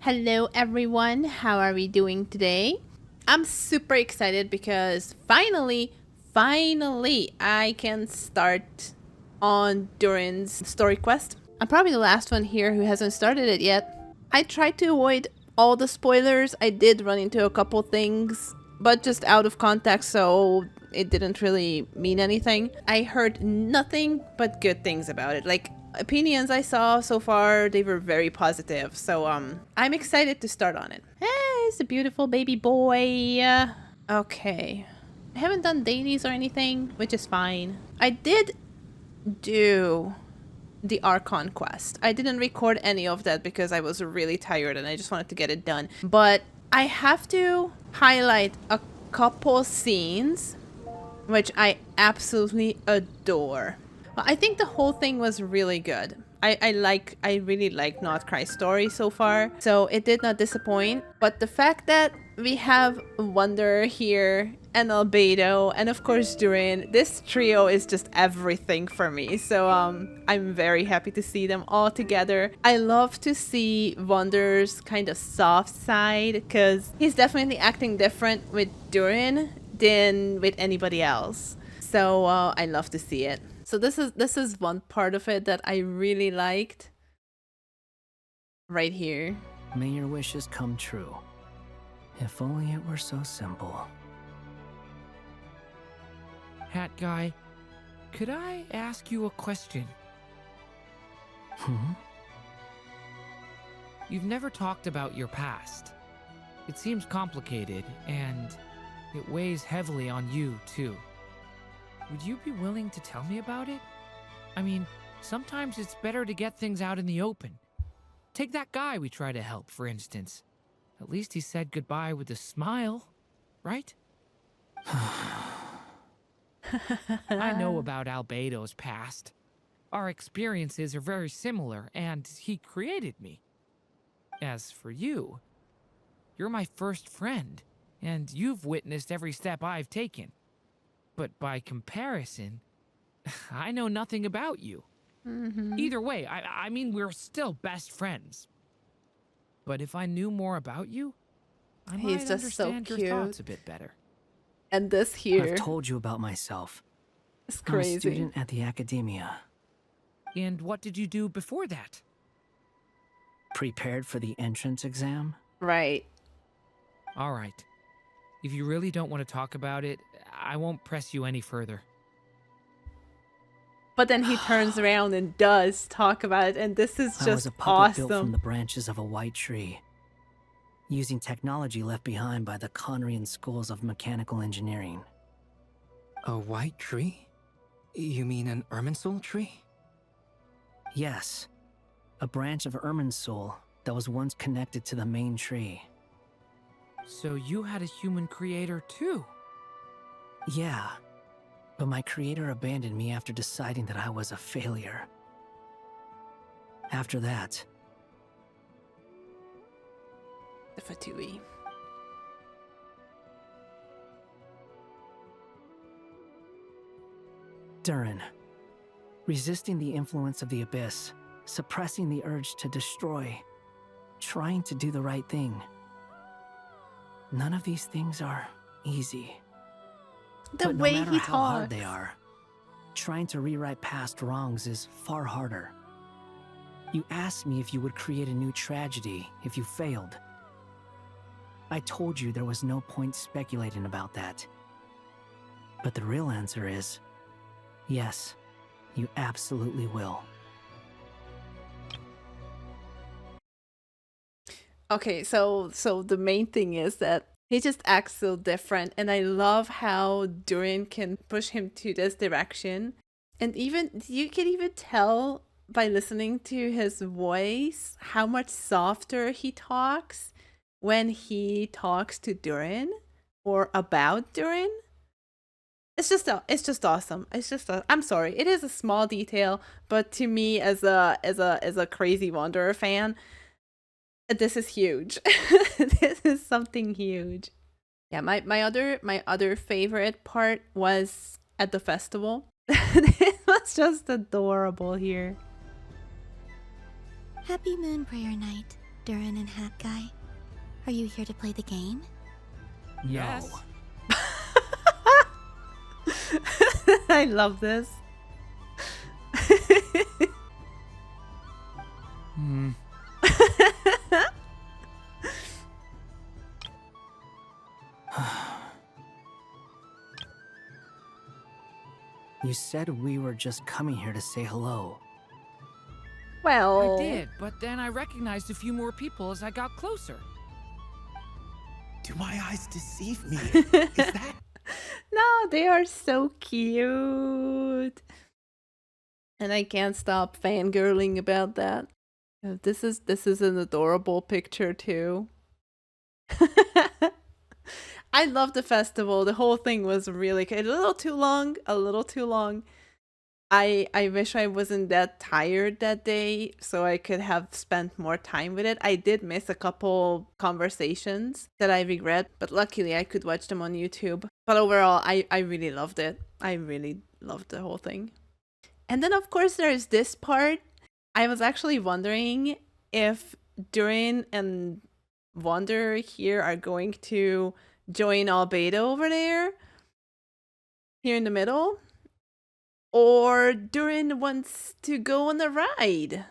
Hello everyone, how are we doing today? I'm super excited because finally I can start on Durin's story quest. I'm probably the last one here who hasn't started it yet. I tried to avoid all the spoilers. I did run into a couple things, but just out of context, so it didn't really mean anything. I heard nothing but good things about it. Like, opinions I saw so far, they were very positive. So I'm excited to start on it. Hey, it's a beautiful baby boy. Okay. I haven't done dailies or anything, which is fine. I did do the Archon quest. I didn't record any of that because I was really tired and I just wanted to get it done. But I have to highlight a couple scenes which I absolutely adore. Well, I think the whole thing was really good. I really like Not Cry's story so far, so it did not disappoint. But the fact that we have Wonder here and Albedo and of course Durin, this trio is just everything for me. So I'm very happy to see them all together. I love to see Wonder's kind of soft side because he's definitely acting different with Durin than with anybody else. So I love to see it. So this is one part of it that I really liked. Right here. May your wishes come true. If only it were so simple. Hat guy, could I ask you a question? You've never talked about your past. It seems complicated, and it weighs heavily on you, too. Would you be willing to tell me about it? I mean, sometimes it's better to get things out in the open. Take that guy we try to help, for instance. At least he said goodbye with a smile, right? I know about Albedo's past. Our experiences are very similar, and he created me. As for you, you're my first friend, and you've witnessed every step I've taken. But by comparison, I know nothing about you. Either way, I mean, we're still best friends. But if I knew more about you, I He's might just so understand your cute. thoughts a bit better. And this here I've told you about myself. is I'm a crazy. student at the academia. And what did you do before that? Prepared for the entrance exam? Right. All right. If you really don't want to talk about it, I won't press you any further. But then he turns around and does talk about it, and this is I was just a puppet built from awesome. the branches of a white tree, using technology left behind by the Conrian schools of mechanical engineering. A white tree? You mean an Irminsul tree? Yes, a branch of Irminsul that was once connected to the main tree. So you had a human creator too? Yeah, but my creator abandoned me after deciding that I was a failure. After that, The Fatui. Durin, resisting the influence of the abyss, suppressing the urge to destroy, trying to do the right thing. None of these things are easy. The But no way matter he how hard talks. they are, trying to rewrite past wrongs is far harder. You asked me if you would create a new tragedy if you failed. I told you there was no point speculating about that. But the real answer is, yes, you absolutely will. Okay, so the main thing is that he just acts so different, and I love how Durin can push him to this direction. And even you can even tell by listening to his voice how much softer he talks when he talks to Durin or about Durin. It's just awesome. I'm sorry. It is a small detail, but to me as a crazy Wanderer fan, this is huge. This is something huge. Yeah, my other favorite part was at the festival. It was just adorable here. Happy Moon Prayer Night. Durin and Hat Guy? Are you here to play the game? Yes. No. I love this. Hmm. You said we were just coming here to say hello. Well, I did, but then I recognized a few more people as I got closer. Do my eyes deceive me? Is that no, they are so cute. And I can't stop fangirling about that. This is an adorable picture too. I love the festival. The whole thing was really good. A little too long, a little too long. I wish I wasn't that tired that day so I could have spent more time with it. I did miss a couple conversations that I regret, but luckily I could watch them on YouTube. But overall, I really loved it. I really loved the whole thing. And then of course there's this part. I was actually wondering if Durin and Wander here are going to join Albedo over there, here in the middle. Or Durin wants to go on a ride.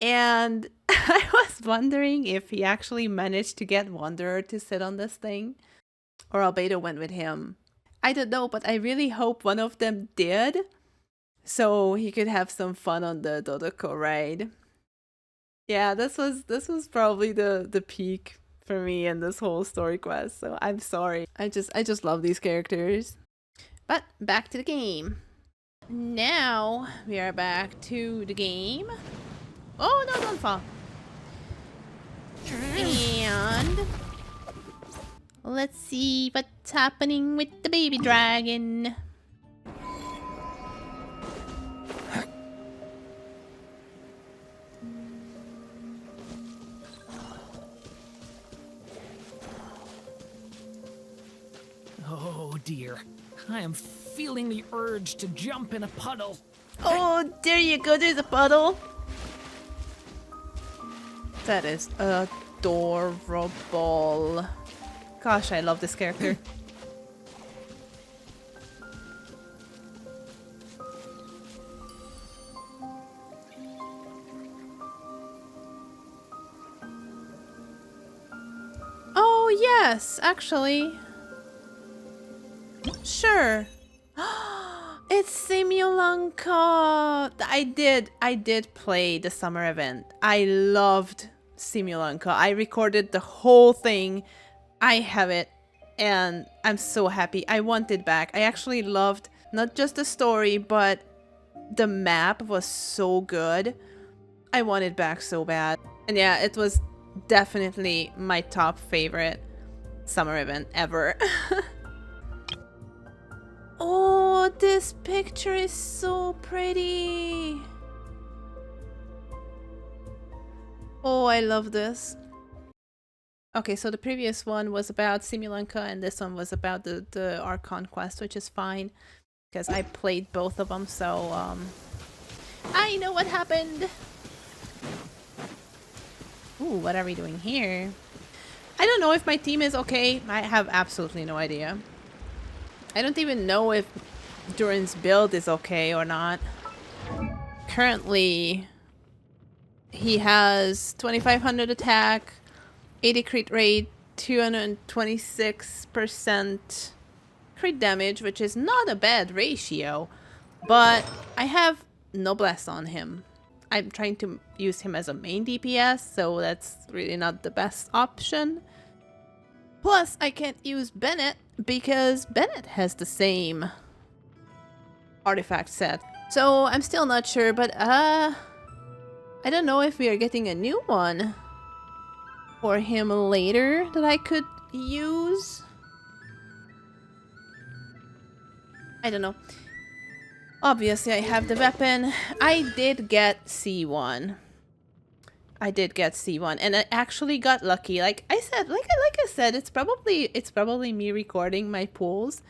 And I was wondering if he actually managed to get Wanderer to sit on this thing. Or Albedo went with him. I don't know, but I really hope one of them did. So he could have some fun on the Dodoko ride. Yeah, this was probably the peak for me in this whole story quest. So I'm sorry. I just love these characters. But back to the game. Now we are back to the game. Oh no, don't fall. And let's see what's happening with the baby dragon. Oh dear. I am feeling the urge to jump in a puddle. Oh, there you go, there's a puddle. That is adorable. Gosh, I love this character. Oh, yes, actually. Sure. It's Simulanka. I did play the summer event. I loved Simulanka. I recorded the whole thing. I have it and I'm so happy. I want it back. I actually loved not just the story, but the map was so good. I want it back so bad. And yeah, it was definitely my top favorite summer event ever. Oh, this picture is so pretty. Oh, I love this. Okay, so the previous one was about Simulanka and this one was about the Archon quest, which is fine because I played both of them, so I know what happened. Ooh, what are we doing here? I don't know if my team is okay. I have absolutely no idea. I don't even know if Durin's build is okay or not. Currently, he has 2500 attack, 80 crit rate, 226% crit damage, which is not a bad ratio, but I have Noblesse on him. I'm trying to use him as a main DPS, so that's really not the best option. Plus, I can't use Bennett because Bennett has the same artifact set. So I'm still not sure, but I don't know if we are getting a new one for him later that I could use. I don't know. Obviously, I have the weapon. I did get C1. I did get C1, and I actually got lucky. Like I said, it's probably me recording my pulls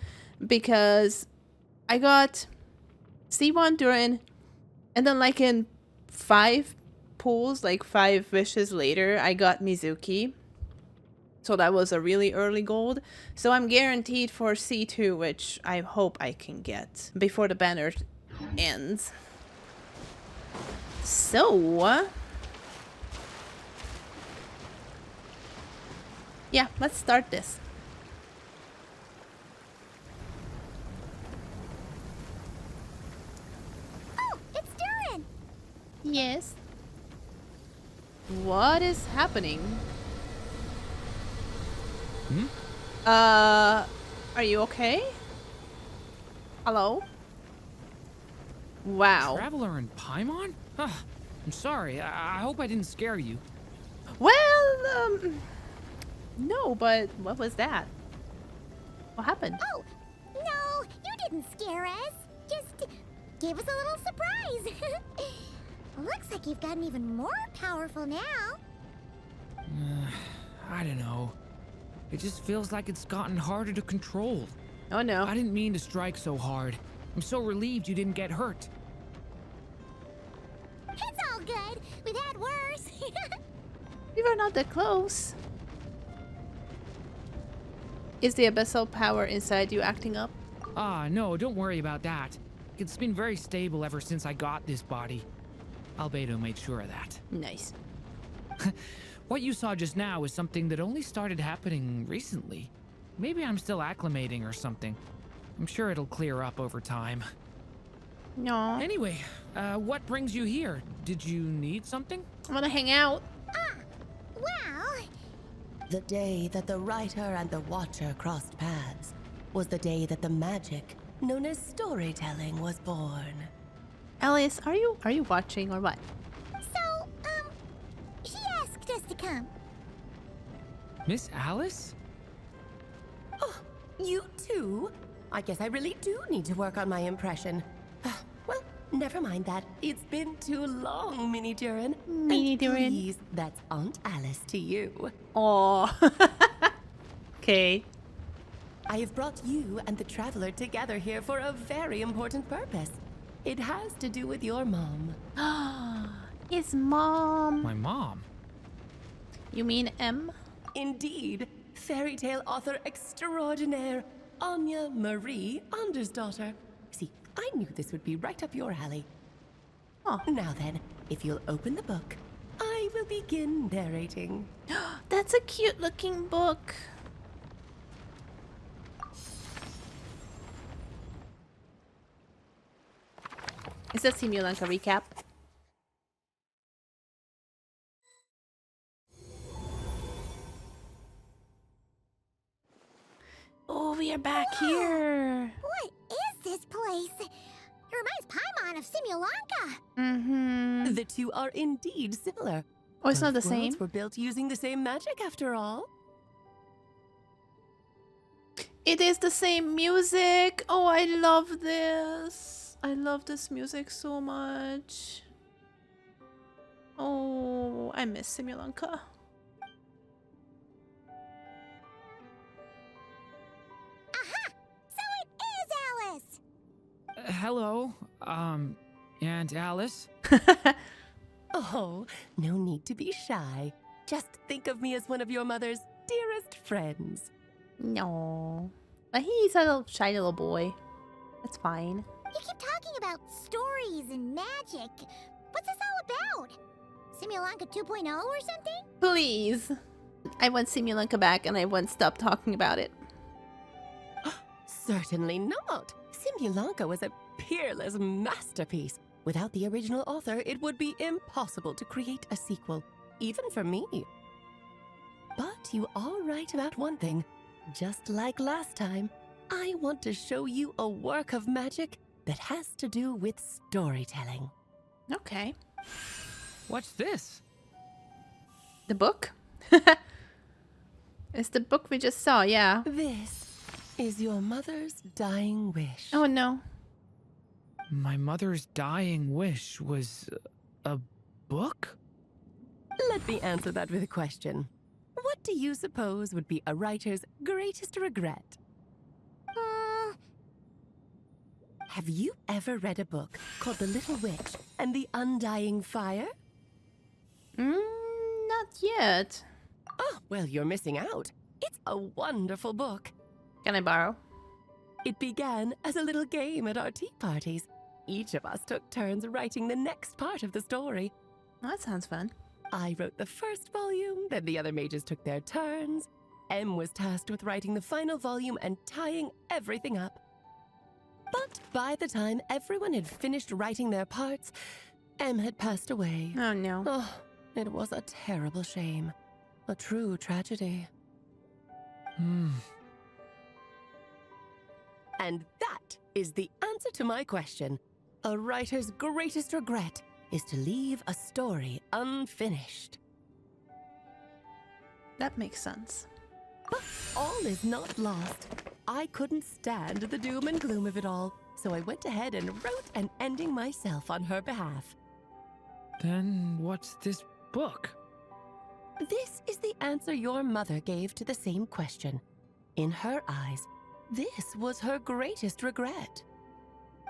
because I got C1 Durin, and then like in 5 pulls, like 5 wishes later, I got Mizuki. So that was a really early gold. So I'm guaranteed for C2, which I hope I can get before the banner ends. So... yeah, let's start this. Oh, it's Durin! Yes. What is happening? Hmm? Are you okay? Hello? Wow. Traveler in Paimon? I'm sorry. I hope I didn't scare you. Well, no, but what was that? What happened? Oh, no, you didn't scare us. Just gave us a little surprise. Looks like you've gotten even more powerful now. I don't know. It just feels like it's gotten harder to control. Oh no. I didn't mean to strike so hard. I'm so relieved you didn't get hurt. It's all good. We've had worse. We were not that close. Is the abyssal power inside you acting up? No, don't worry about that. It's been very stable ever since I got this body. Albedo made sure of that. Nice. What you saw just now is something that only started happening recently. Maybe I'm still acclimating or something. I'm sure it'll clear up over time. No. Anyway, what brings you here? Did you need something? I wanna hang out. Well, The day that the writer and the watcher crossed paths was the day that the magic known as storytelling was born. Alice, are you watching or what? so, she asked us to come. Miss Alice? Oh, you too? I guess I really do need to work on my impression. Well, never mind that. It's been too long, Mini Durin. Mini And Durin. Please, that's Aunt Alice to you. Oh. Okay. I have brought you and the Traveler together here for a very important purpose. It has to do with your mom. His mom. My mom. You mean M? Indeed, fairy tale author extraordinaire, Anya Marie Andersdaughter. See, I knew this would be right up your alley. Oh. Now then, if you'll open the book, I will begin narrating. That's a cute looking book. Is that Simulanka recap? Oh, we are back here. What is this place? It reminds Paimon of Simulanka. Mm-hmm. The two are indeed similar. Oh, it's not the Both same. worlds were built using the same magic after all. It is the same music. Oh, I love this. I love this music so much. Oh, I miss Simulanka. Aha! So it is Alice! Hello, Aunt Alice? Oh, no need to be shy. Just think of me as one of your mother's dearest friends. No. But he's a little shy little boy. That's fine. You keep talking about stories and magic. What's this all about? Simulanka 2.0 or something? Please. I want Simulanka back and I won't stop talking about it. Certainly not. Simulanka was a peerless masterpiece. Without the original author, it would be impossible to create a sequel, even for me. But you are right about one thing. Just like last time, I want to show you a work of magic that has to do with storytelling. Okay. What's this? The book? It's the book we just saw, yeah. This is your mother's dying wish. Oh no. My mother's dying wish was a book? Let me answer that with a question. What do you suppose would be a writer's greatest regret? Have you ever read a book called The Little Witch and the Undying Fire? yet. Oh, well, you're missing out. It's a wonderful book. Can I borrow? It began as a little game at our tea parties. Each of us took turns writing the next part of the story. Oh, that sounds fun. I wrote the first volume, then the other mages took their turns. Em was tasked with writing the final volume and tying everything up. But by the time everyone had finished writing their parts, Em had passed away. Oh no. Oh, it was a terrible shame. A true tragedy. And that is the answer to my question. A writer's greatest regret is to leave a story unfinished. That makes sense. But all is not lost. I couldn't stand the doom and gloom of it all, so I went ahead and wrote an ending myself on her behalf. Then what's this book? This is the answer your mother gave to the same question. In her eyes, this was her greatest regret.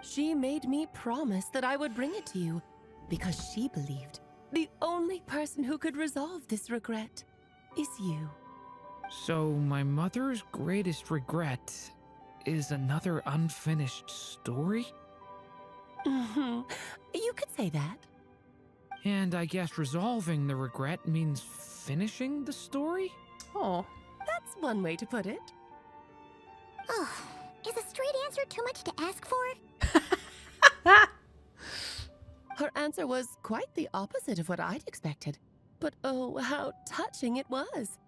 She made me promise that I would bring it to you because she believed the only person who could resolve this regret is you. So my mother's greatest regret is another unfinished story? You could say that. And I guess resolving the regret means finishing the story? Oh. That's one way to put it. Oh, is a straight answer too much to ask for? Her answer was quite the opposite of what I'd expected. But oh, how touching it was.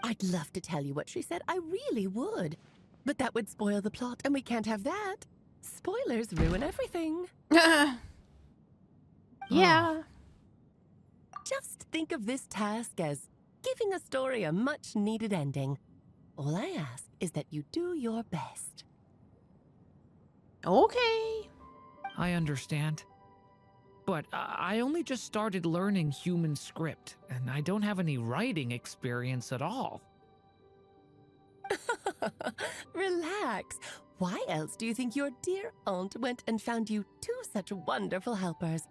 I'd love to tell you what she said, I really would. But that would spoil the plot, and we can't have that. Spoilers ruin everything. Yeah. Just think of this task as giving a story a much-needed ending. All I ask is that you do your best. Okay. I understand. But I only just started learning human script, and I don't have any writing experience at all. Relax. Why else do you think your dear aunt went and found you two such wonderful helpers?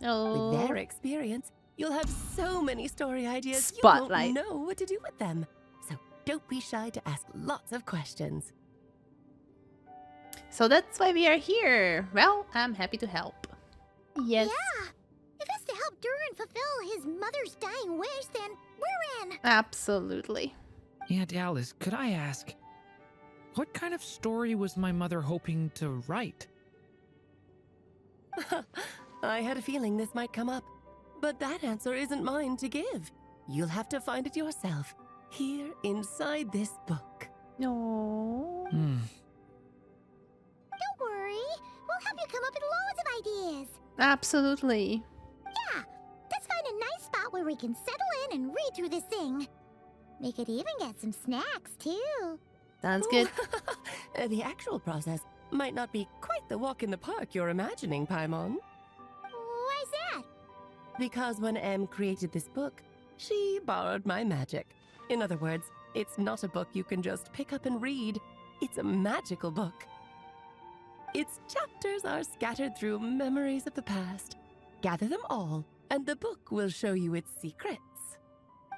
Oh. With their experience, you'll have so many story ideas Spotlight. you won't know what to do with them. So don't be shy to ask lots of questions. So that's why we are here. Well, I'm happy to help. Yes. Yeah. If it's to help Durin fulfill his mother's dying wish, then we're in. Absolutely. Aunt Alice, could I ask, what kind of story was my mother hoping to write? I had a feeling this might come up, but that answer isn't mine to give. You'll have to find it yourself, here inside this book. No. Don't worry. We'll help you come up with loads of ideas. Absolutely. Yeah. Let's find a nice spot where we can settle in and read through this thing. We could even get some snacks, too. Sounds good. The actual process might not be quite the walk in the park you're imagining, Paimon. Why's that? Because when Em created this book, she borrowed my magic. In other words, it's not a book you can just pick up and read. It's a magical book. Its chapters are scattered through memories of the past. Gather them all, and the book will show you its secrets.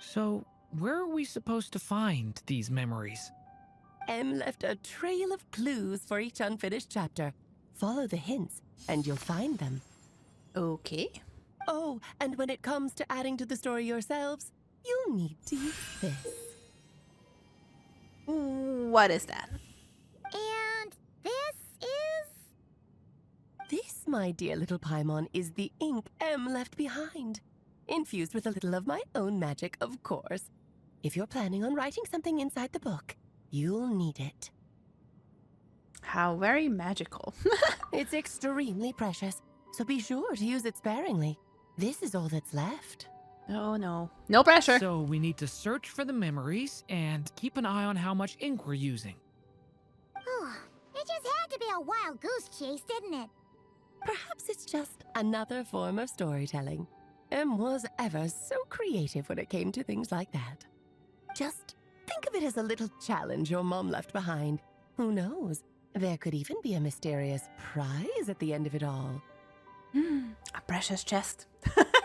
So, where are we supposed to find these memories? Em left a trail of clues for each unfinished chapter. Follow the hints, and you'll find them. Okay. Oh, and when it comes to adding to the story yourselves, you'll need to use this. What is that? And this is... This, my dear little Paimon, is the ink Em left behind. Infused with a little of my own magic, of course. If you're planning on writing something inside the book, you'll need it. How very magical. It's extremely precious, so be sure to use it sparingly. This is all that's left. Oh no. No pressure. So we need to search for the memories and keep an eye on how much ink we're using. Oh, it just had to be a wild goose chase, didn't it? Perhaps it's just another form of storytelling. Em was ever so creative when it came to things like that. Just think of it as a little challenge your mom left behind. Who knows? There could even be a mysterious prize at the end of it all. A precious chest.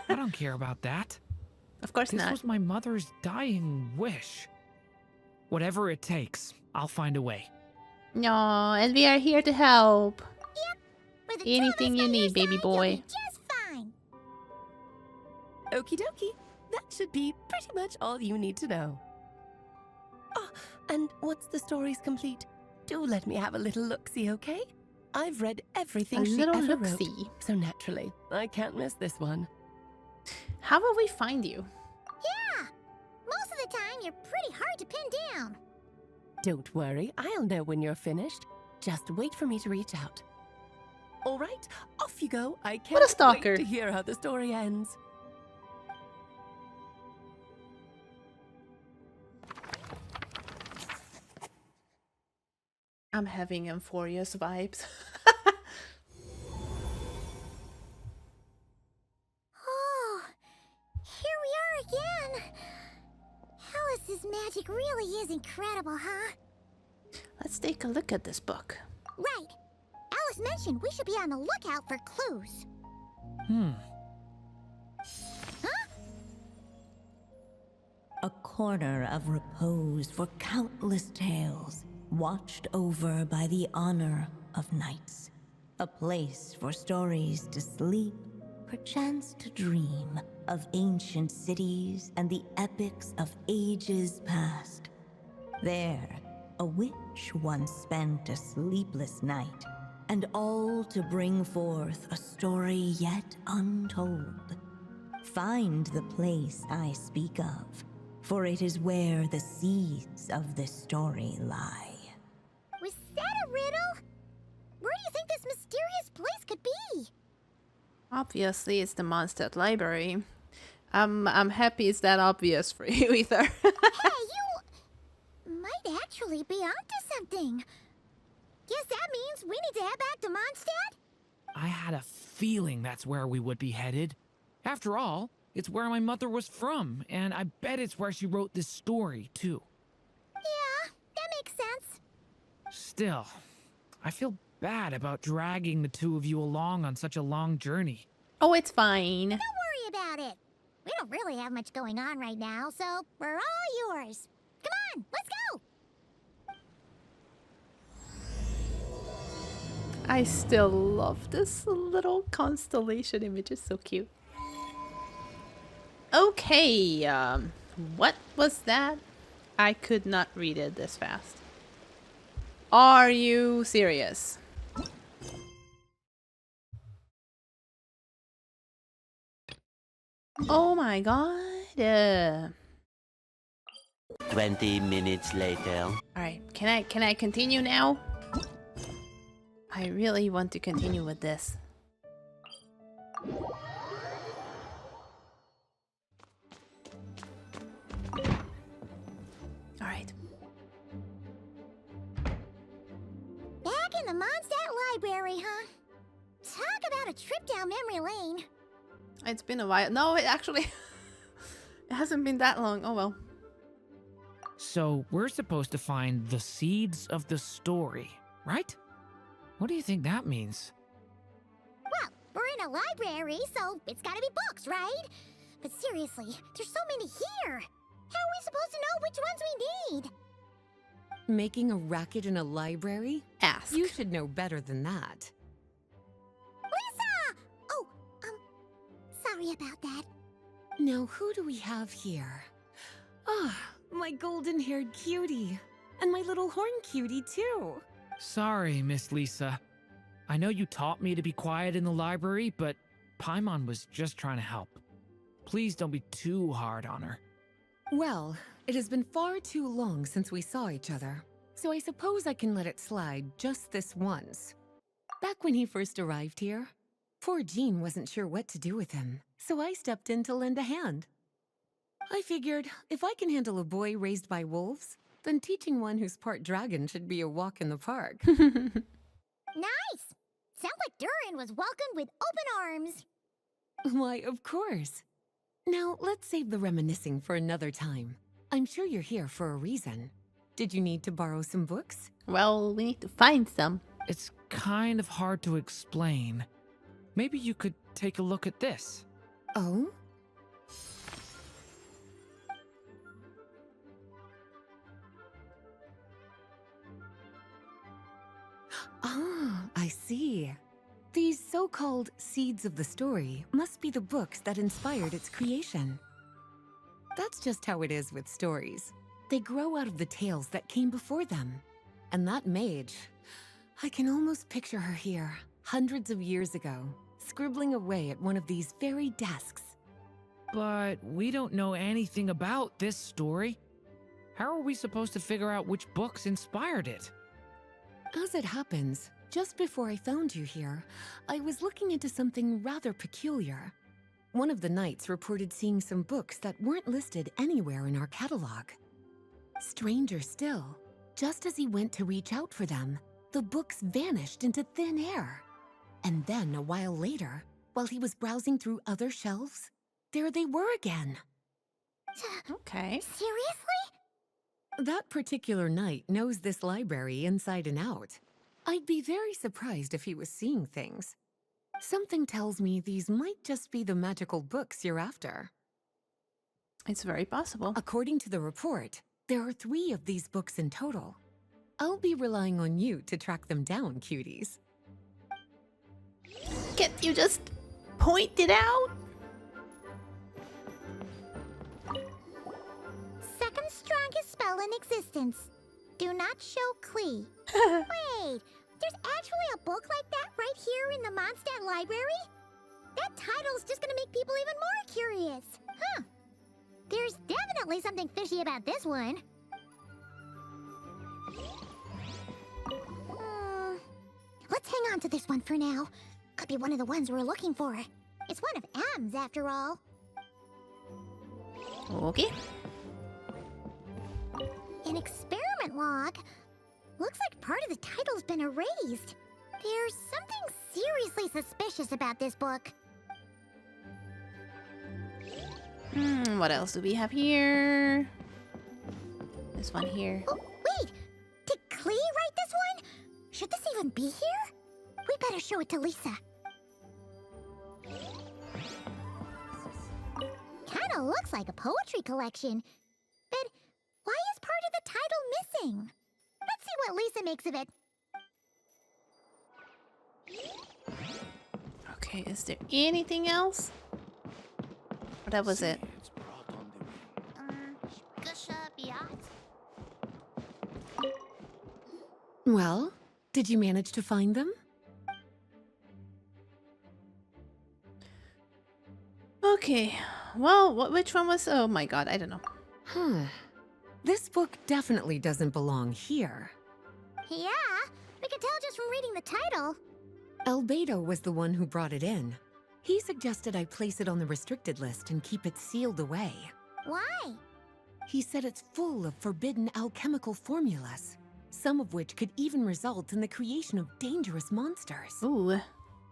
I don't care about that. Of course This not. was my mother's dying wish. Whatever it takes, I'll find a way. No, and we are here to help. With the two of Anything us you by your need, baby side, boy. you'll be just fine. Okie dokie. That should be pretty much all you need to know. Oh, and once the story's complete, do let me have a little look-see, okay? I've read everything A she little ever wrote, look-see. so naturally, I can't miss this one. How will we find you? Yeah. Most of the time, you're pretty hard to pin down. Don't worry, I'll know when you're finished. Just wait for me to reach out. All right, off you go. I can't What a stalker. wait to hear how the story ends. I'm having Euphoria's vibes. Oh, here we are again. Alice's magic really is incredible, huh? Let's take a look at this book. Right. Alice mentioned we should be on the lookout for clues. A corner of repose for countless tales, watched over by the honor of knights. A place for stories to sleep, perchance to dream of ancient cities and the epics of ages past. There, a witch once spent a sleepless night, and all to bring forth a story yet untold. Find the place I speak of, for it is where the seeds of this story lie. Was that a riddle? Where do you think this mysterious place could be? Obviously, it's the Mondstadt Library. I'm happy it's that obvious for you, Ether. Hey, you might actually be onto something. Guess that means we need to head back to Mondstadt? I had a feeling that's where we would be headed. After all, it's where my mother was from, and I bet it's where she wrote this story, too. Yeah, that makes sense. Still, I feel bad about dragging the two of you along on such a long journey. Oh, it's fine. Don't worry about it. We don't really have much going on right now, so we're all yours. Come on, let's go! I still love this little constellation image. It's so cute. Okay, what was that? I could not read it this fast. Are you serious? Oh my god. 20 minutes later. Alright, can I continue now? I really want to continue with this. Alright. Back in the Mondstadt Library, huh? Talk about a trip down memory lane. It's been a while. No, it actually it hasn't been that long. Oh well. So, we're supposed to find the seeds of the story, right? What do you think that means? Well, we're in a library, so it's gotta be books, right? But seriously, there's so many here. How are we supposed to know which ones we need? Making a racket in a library? Ask. You should know better than that. Lisa! Oh, sorry about that. Now, who do we have here? Ah, my golden-haired cutie. And my little horn cutie, too. Sorry, Miss Lisa. I know you taught me to be quiet in the library, but Paimon was just trying to help. Please don't be too hard on her. Well, it has been far too long since we saw each other, so I suppose I can let it slide just this once. Back when he first arrived here, poor Jean wasn't sure what to do with him, so I stepped in to lend a hand. I figured if I can handle a boy raised by wolves, then teaching one who's part dragon should be a walk in the park. Nice! Sounds like Durin was welcomed with open arms. Why, of course. Now, let's save the reminiscing for another time. I'm sure you're here for a reason. Did you need to borrow some books? Well, we need to find some. It's kind of hard to explain. Maybe you could take a look at this. Oh? see. These so-called seeds of the story must be the books that inspired its creation. That's just how it is with stories. They grow out of the tales that came before them. And that mage, I can almost picture her here, hundreds of years ago, scribbling away at one of these very desks. But we don't know anything about this story. How are we supposed to figure out which books inspired it? As it happens, just before I found you here, I was looking into something rather peculiar. One of the knights reported seeing some books that weren't listed anywhere in our catalog. Stranger still, just as he went to reach out for them, the books vanished into thin air. And then a while later, while he was browsing through other shelves, there they were again. Okay. Seriously? That particular knight knows this library inside and out. I'd be very surprised if he was seeing things. Something tells me these might just be the magical books you're after. It's very possible. According to the report, there are 3 of these books in total. I'll be relying on you to track them down, cuties. Can't you just point it out? Second strongest spell in existence. Do not show Klee. Wait, there's actually a book like that right here in the Mondstadt library? That title's just gonna make people even more curious. Huh. There's definitely something fishy about this one. Let's hang on to this one for now. Could be one of the ones we're looking for. It's one of M's after all. Okay. An experiment log? Looks like part of the title's been erased. There's something seriously suspicious about this book. What else do we have here? This one here. Oh, wait! Did Klee write this one? Should this even be here? We better show it to Lisa. Kinda looks like a poetry collection. But why is part of the title missing? Let's see what Lisa makes of it. Okay, is there anything else? Or that was it? Well, did you manage to find them? Okay. Well, which one was... Oh my god, I don't know. Huh. This book definitely doesn't belong here. Yeah, we can tell just from reading the title. Albedo was the one who brought it in. He suggested I place it on the restricted list and keep it sealed away. Why? He said it's full of forbidden alchemical formulas, some of which could even result in the creation of dangerous monsters. Ooh.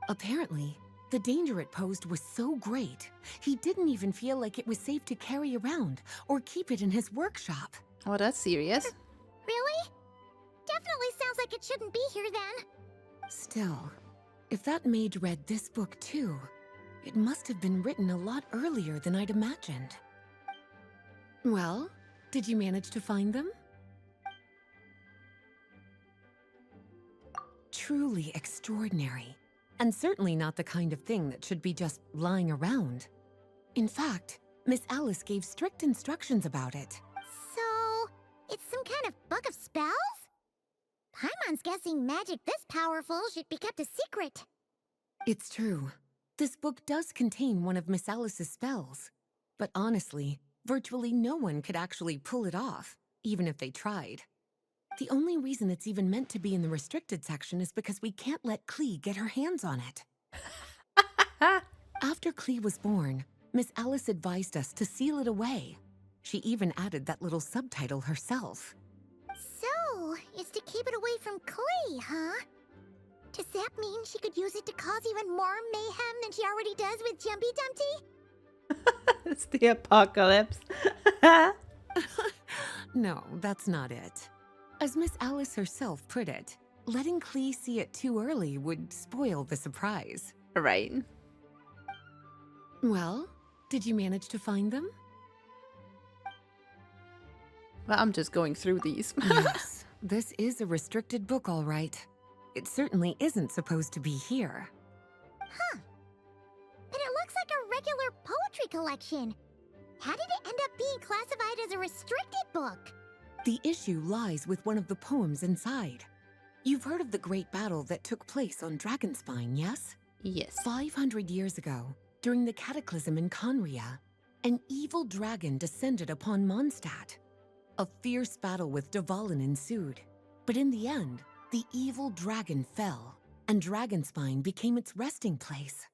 Apparently, the danger it posed was so great, he didn't even feel like it was safe to carry around or keep it in his workshop. Oh, that's serious. Really? Definitely sounds like it shouldn't be here then. Still, if that mage read this book too, it must have been written a lot earlier than I'd imagined. Well, did you manage to find them? Truly extraordinary, and certainly not the kind of thing that should be just lying around. In fact, Miss Alice gave strict instructions about it. So, it's some kind of book of spells? Paimon's guessing magic this powerful should be kept a secret. It's true. This book does contain one of Miss Alice's spells. But honestly, virtually no one could actually pull it off, even if they tried. The only reason it's even meant to be in the restricted section is because we can't let Klee get her hands on it. After Klee was born, Miss Alice advised us to seal it away. She even added that little subtitle herself. So, it's to keep it away from Klee, huh? Does that mean she could use it to cause even more mayhem than she already does with Jumpy Dumpty? It's the apocalypse. No, that's not it. As Miss Alice herself put it, letting Klee see it too early would spoil the surprise. Right. Well, did you manage to find them? Well, I'm just going through these. Yes, this is a restricted book, all right. It certainly isn't supposed to be here. Huh. But it looks like a regular poetry collection. How did it end up being classified as a restricted book? The issue lies with one of the poems inside. You've heard of the great battle that took place on Dragonspine, yes? Yes. 500 years ago, during the cataclysm in Conria, an evil dragon descended upon Mondstadt. A fierce battle with Dvalin ensued, but in the end, the evil dragon fell, and Dragonspine became its resting place.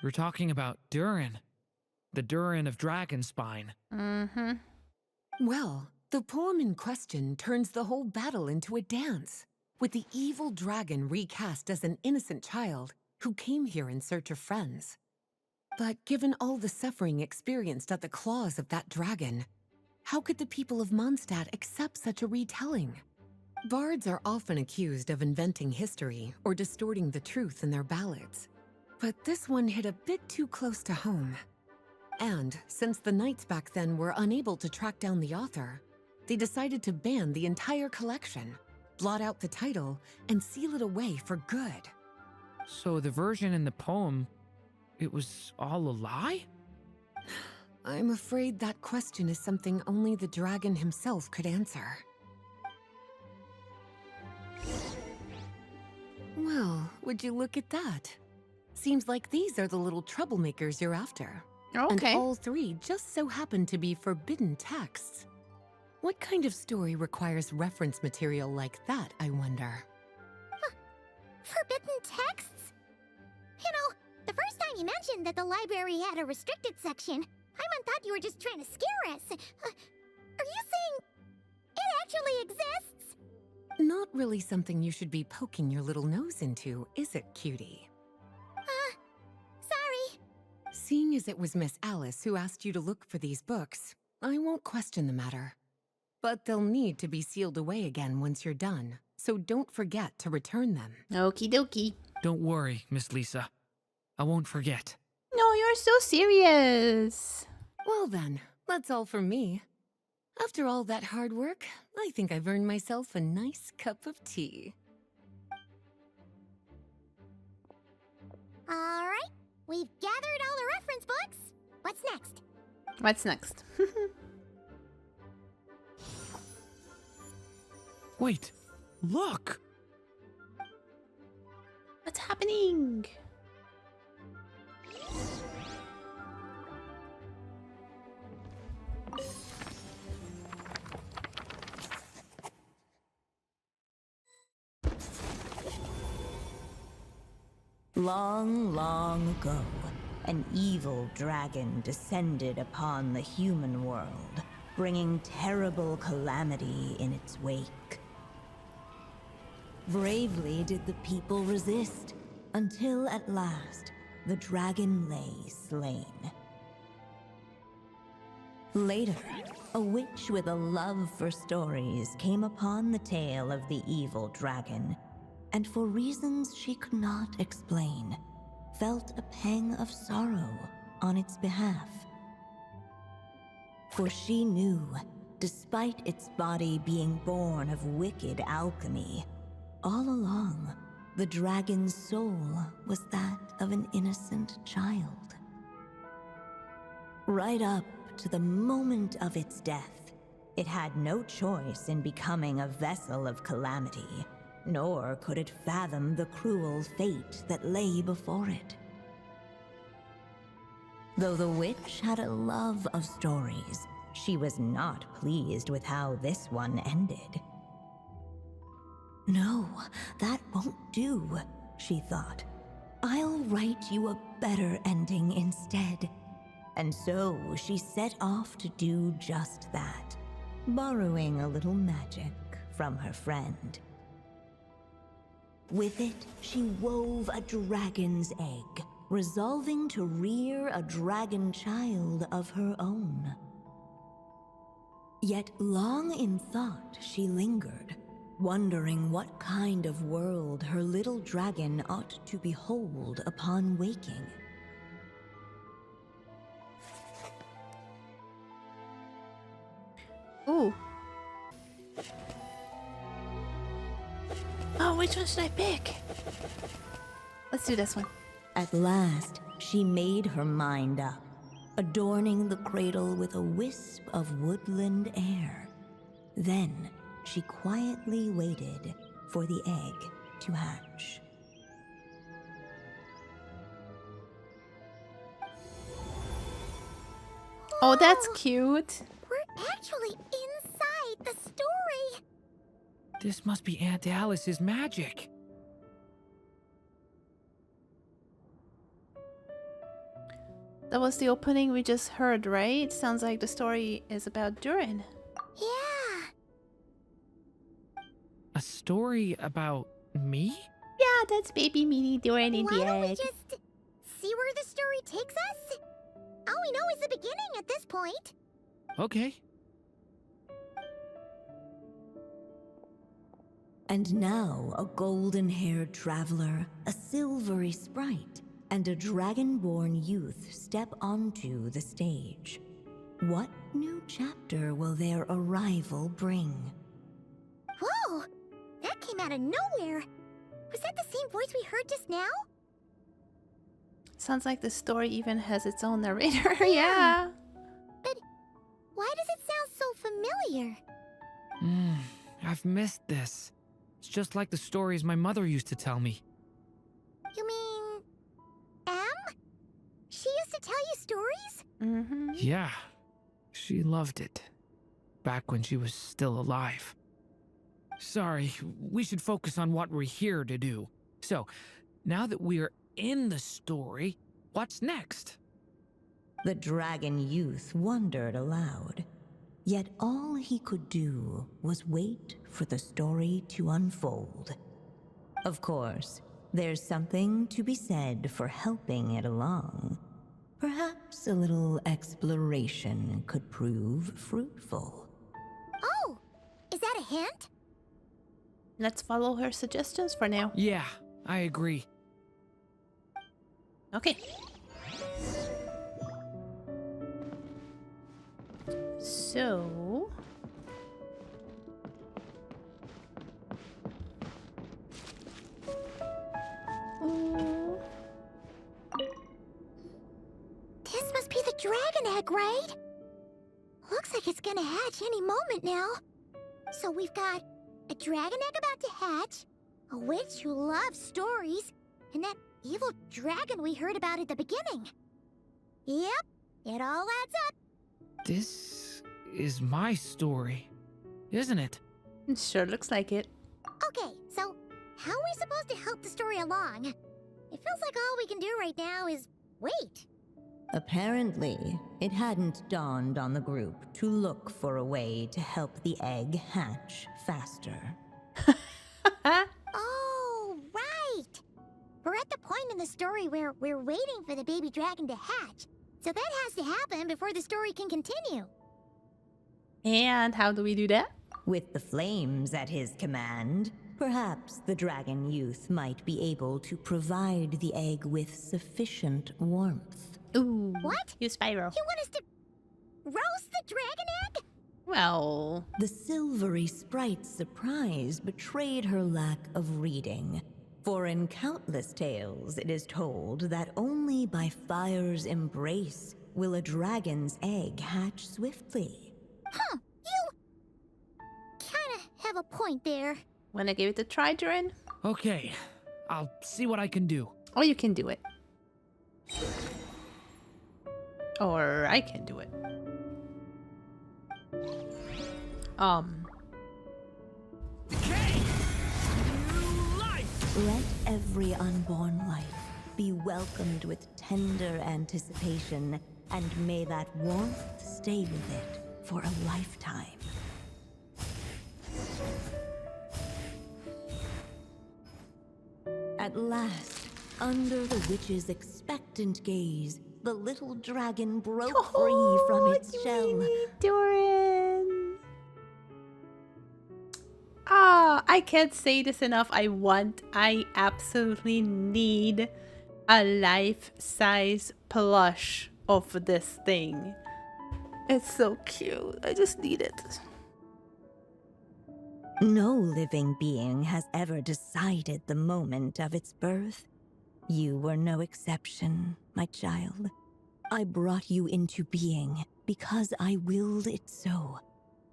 You're talking about Durin. The Durin of Dragonspine. Mm-hmm. Well, the poem in question turns the whole battle into a dance, with the evil dragon recast as an innocent child who came here in search of friends. But given all the suffering experienced at the claws of that dragon, how could the people of Mondstadt accept such a retelling? Bards are often accused of inventing history or distorting the truth in their ballads. But this one hit a bit too close to home. And since the knights back then were unable to track down the author, they decided to ban the entire collection, blot out the title, and seal it away for good. So the version in the poem, it was all a lie? I'm afraid that question is something only the dragon himself could answer. Well, would you look at that? Seems like these are the little troublemakers you're after. Okay. And all three just so happen to be forbidden texts. What kind of story requires reference material like that, I wonder? Forbidden texts? You know, the first time you mentioned that the library had a restricted section, I thought you were just trying to scare us. Are you saying it actually exists? Not really something you should be poking your little nose into, is it, cutie? Sorry. Seeing as it was Miss Alice who asked you to look for these books, I won't question the matter. But they'll need to be sealed away again once you're done, so don't forget to return them. Okie dokie. Don't worry, Miss Lisa. I won't forget. No, you're so serious. Well then, that's all from me. After all that hard work, I think I've earned myself a nice cup of tea. All right, we've gathered all the reference books. What's next? What's next? Wait, look! What's happening? Long, long ago, an evil dragon descended upon the human world, bringing terrible calamity in its wake. Bravely did the people resist, until at last, the dragon lay slain. Later, a witch with a love for stories came upon the tale of the evil dragon, and for reasons she could not explain, felt a pang of sorrow on its behalf. For she knew, despite its body being born of wicked alchemy, all along, the dragon's soul was that of an innocent child. Right up to the moment of its death, it had no choice in becoming a vessel of calamity, nor could it fathom the cruel fate that lay before it. Though the witch had a love of stories, she was not pleased with how this one ended. No, that won't do, she thought. I'll write you a better ending instead. And so she set off to do just that, borrowing a little magic from her friend. With it, she wove a dragon's egg, resolving to rear a dragon child of her own. Yet long in thought she lingered, wondering what kind of world her little dragon ought to behold upon waking. Ooh. Oh, Which one should I pick? Let's do this one. At last, she made her mind up, adorning the cradle with a wisp of woodland air. Then, she quietly waited for the egg to hatch. Oh, that's cute. We're actually inside the story. This must be Aunt Alice's magic. That was the opening we just heard, right? Sounds like the story is about Durin. Yeah. A story about me? Yeah, that's baby mini Durin in Why the don't we egg. just see where the story takes us? All we know is the beginning at this point. Okay. And now a golden-haired traveler, a silvery sprite, and a dragon-born youth step onto the stage. What new chapter will their arrival bring? Whoa! That came out of nowhere. Was that the same voice we heard just now? Sounds like the story even has its own narrator. Yeah. But why does it sound so familiar? I've missed this. It's just like the stories my mother used to tell me. You mean... Em? She used to tell you stories? Mm-hmm. Yeah, she loved it. Back when she was still alive. Sorry, we should focus on what we're here to do. So, now that we're in the story, what's next? The dragon youth wondered aloud. Yet all he could do was wait for the story to unfold. Of course, there's something to be said for helping it along. Perhaps a little exploration could prove fruitful. Oh! Is that a hint? Let's follow her suggestions for now. Yeah, I agree. Okay. So... This must be the dragon egg, right? Looks like it's gonna hatch any moment now. So we've got a dragon egg about to hatch, a witch who loves stories, and that evil dragon we heard about at the beginning. Yep, it all adds up. This is my story, isn't it? It sure looks like it. Okay, so how are we supposed to help the story along? It feels like all we can do right now is wait. Apparently, it hadn't dawned on the group to look for a way to help the egg hatch faster. Oh, right! We're at the point in the story where we're waiting for the baby dragon to hatch. So that has to happen before the story can continue. And how do we do that? With the flames at his command, perhaps the dragon youth might be able to provide the egg with sufficient warmth. Ooh. What? You Spyro. You want us to roast the dragon egg? Well... The silvery sprite's surprise betrayed her lack of reading. For in countless tales, it is told that only by fire's embrace will a dragon's egg hatch swiftly. Huh, you kinda have a point there. Wanna give it a try, Durin? Okay, I'll see what I can do. Or you can do it. Or I can do it. Let every unborn life be welcomed with tender anticipation, and may that warmth stay with it for a lifetime. At last, under the witch's expectant gaze, the little dragon broke free from its shell. Durin. Ah, I can't say this enough. I absolutely need a life-size plush of this thing. It's so cute. I just need it. No living being has ever decided the moment of its birth. You were no exception, my child. I brought you into being because I willed it so,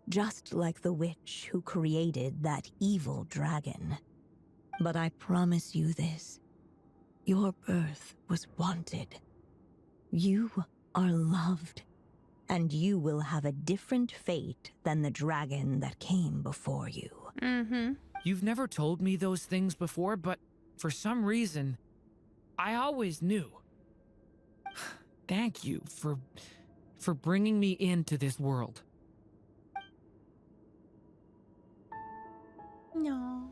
just like the witch who created that evil dragon. But I promise you this, your birth was wanted. You are loved, and you will have a different fate than the dragon that came before you. Mm-hmm. You've never told me those things before, but for some reason, I always knew. Thank you for bringing me into this world. No.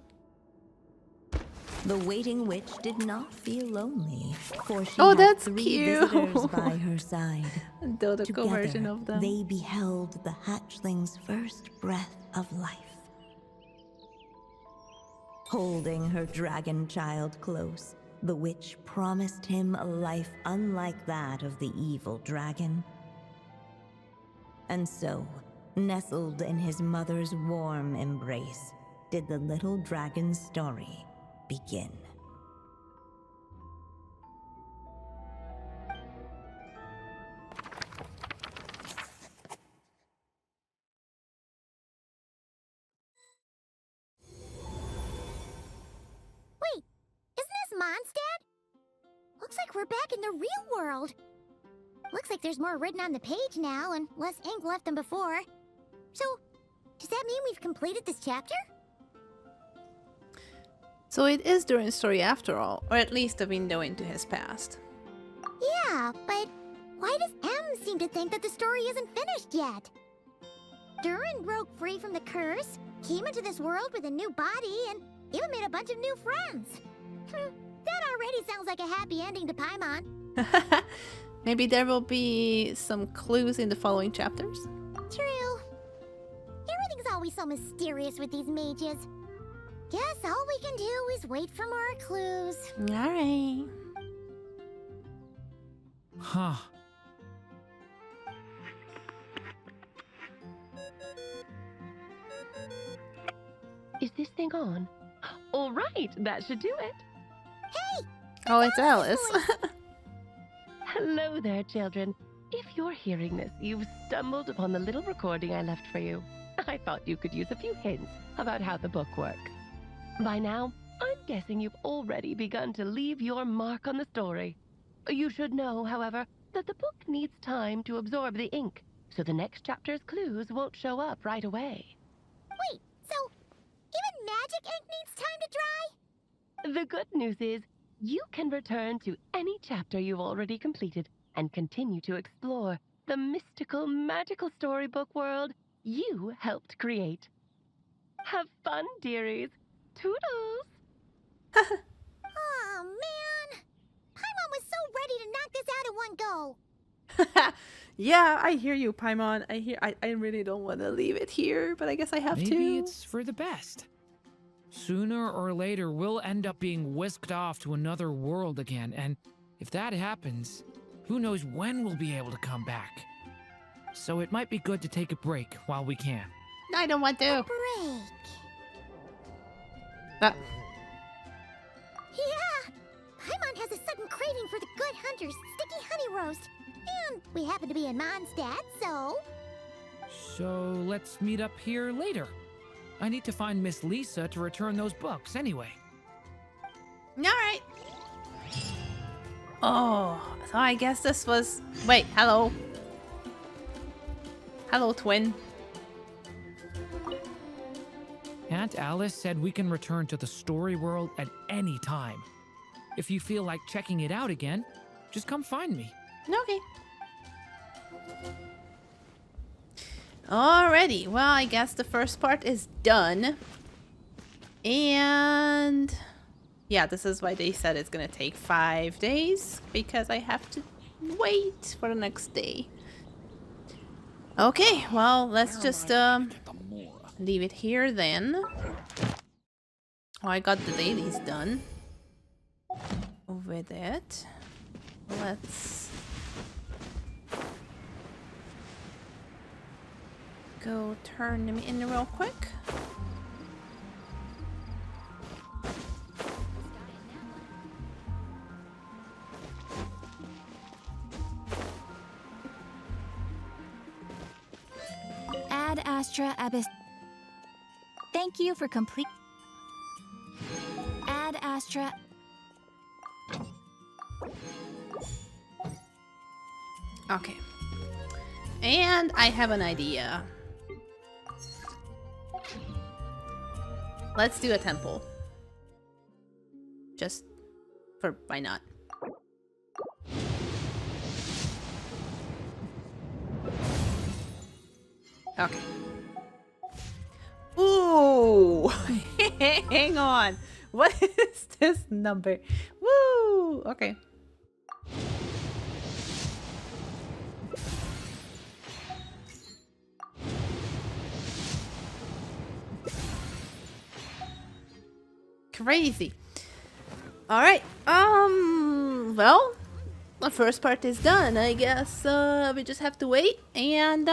The waiting witch did not feel lonely, for she Oh, had that's 3 cute. visitors by her side. Dodoco version Together, of them. they beheld the hatchling's first breath of life. Holding her dragon child close, the witch promised him a life unlike that of the evil dragon. And so, nestled in his mother's warm embrace, did the little dragon's story begin. Wait, isn't this Mondstadt? Looks like we're back in the real world. Looks like there's more written on the page now and less ink left than before. So, does that mean we've completed this chapter? So it is Durin's story after all, or at least a window into his past. Yeah, but why does M seem to think that the story isn't finished yet? Durin broke free from the curse, came into this world with a new body, and even made a bunch of new friends. That already sounds like a happy ending to Paimon. Maybe there will be some clues in the following chapters. True. Everything's always so mysterious with these mages. Guess all we can do is wait for more clues. Alright. Huh. Is this thing on? All right, that should do it. Oh, it's Alice. Hello there, children. If you're hearing this, you've stumbled upon the little recording I left for you. I thought you could use a few hints about how the book works. By now, I'm guessing you've already begun to leave your mark on the story. You should know, however, that the book needs time to absorb the ink, so the next chapter's clues won't show up right away. Wait, so even magic ink needs time to dry? The good news is, you can return to any chapter you've already completed and continue to explore the mystical, magical storybook world you helped create. Have fun, dearies. Toodles! Oh, man. Paimon was so ready to knock this out in one go. Yeah, I hear you, Paimon. I really don't want to leave it here, but I guess I have to. Maybe it's for the best. Sooner or later, we'll end up being whisked off to another world again, and if that happens, who knows when we'll be able to come back. So it might be good to take a break while we can. I don't want to. Break. Uh, Yeah! Paimon has a sudden craving for the Good Hunter's sticky honey roast. And we happen to be in Mondstadt, so... So let's meet up here later. I need to find Miss Lisa to return those books anyway. Alright. Oh, so I guess this was... Wait, hello. Hello, twin. Aunt Alice said we can return to the story world at any time. If you feel like checking it out again, just come find me. Okay. Alrighty, well, I guess the first part is done. And... yeah, this is why they said it's gonna take 5 days, because I have to wait for the next day. Okay, well, let's just leave it here then. Oh, I got the dailies done with it. Let's go turn them in real quick. Astra Abyss. Thank you for complete. Ad Astra. Okay. And I have an idea. Let's do a temple. Just for why not? Okay. Ooh! Hang on. What is this number? Woo! Okay. Crazy. All right. Well, the first part is done. I guess we just have to wait and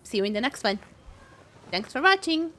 see you in the next one. Thanks for watching.